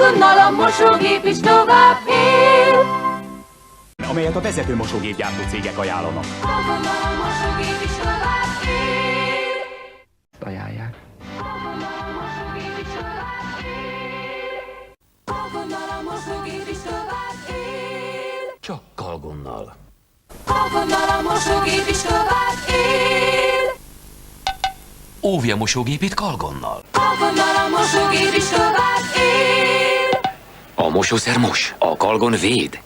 Kalgonnal a mosógép is tovább él. Amelyet a vezető mosógépgyártó cégek ajánlanak. Kalgonnal a mosógép is tovább él. Ajánlják. Kalgonnal a mosógép is tovább él. Kalgonnal a mosógép is tovább él. Csak Kalgonnal. Kalgonnal a mosógép is tovább él. Óvja mosógépét Kalgonnal. Kalgonnal a mosógép is tovább él. A mosószer mos, a Kalgon véd.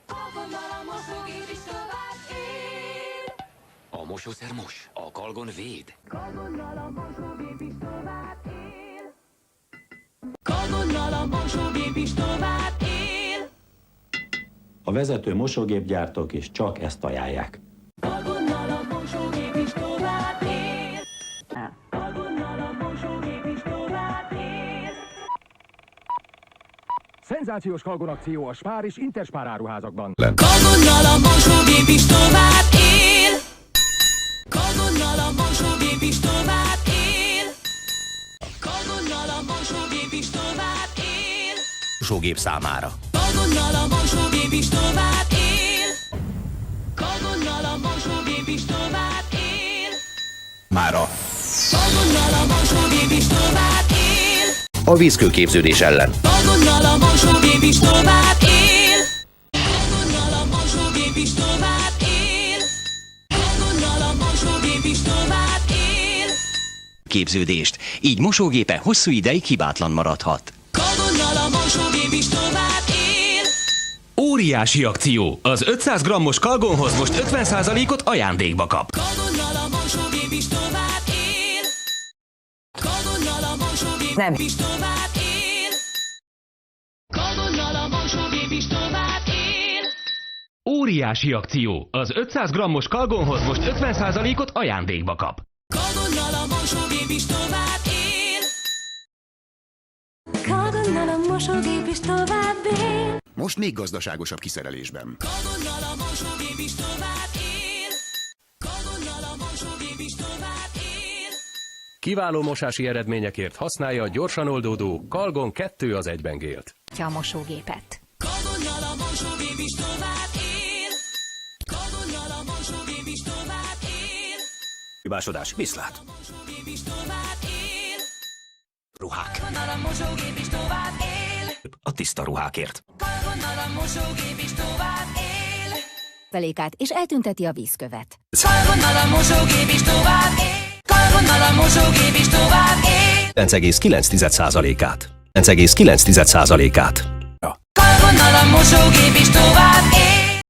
Kalgonnal a mosógép is tovább él. A mosószer mos, a Kalgon véd. Kalgonnal a mosógép is tovább él. Kalgonnal a mosógép is tovább él. A vezető mosógépgyártók is csak ezt ajánlják. Kalgonnal a mosógép is tovább él. Kalgonnal a mosógép is tovább él. Szenzációs Kalgon akció a Spár és Interspár áruházakban. Kalgonnal a mosógép is tovább él. Kalgonnal a mosógép is tovább él. Kalgonnal a mosógép is tovább él. Mosógép számára. Kalgonnal a mosógép is tovább él. Kalgonnal a mosógép is tovább él. Mára. Kalgonnal a mosógép is tovább él. A vízkőképződés ellen. Kalgonnal a mosógép is tovább él. Kalgonnal a mosógép is tovább él. Kalgonnal a mosógép is tovább él. Képződést, így mosógépe hosszú ideig hibátlan maradhat. Kalgonnal a mosógép is tovább él. Óriási akció! Az 500 g-os Kalgonhoz most 50%-ot ajándékba kap. Kalgonnal a mosógép is tovább él. Kalgonnal a mosógép is tovább él. Kalgonnal a mosógép is tovább él. Óriási akció! Az 500 g-os Kalgonhoz most 50%-ot ajándékba kap. Kalgonnal a mosógép is tovább él. Kalgonnal a mosógép is tovább él. Most még gazdaságosabb kiszerelésben. Kalgonnal a mosógép is tovább él. Kalgonnal a mosógép is tovább él. Kiváló mosási eredményekért használja a gyorsan oldódó Kalgon 2 az 1-ben gélt. A mosógépet. Kalgonnal a mosógép is tovább él. Kalgonnal a mosógép is tovább él. Hibásodás, viszlát. Mosógép is tovább él. Ruhák. Kalgonnal a mosógép is tovább él. A tiszta ruhákért. Kalgonnal a mosógép is tovább él. Felékát és eltünteti a vízkövet. Kalgonnal a mosógép is tovább él. Kalgonnal a mosógép is tovább él. 9,9%-át. 9,9%-át. Kalgonnal a mosógép is tovább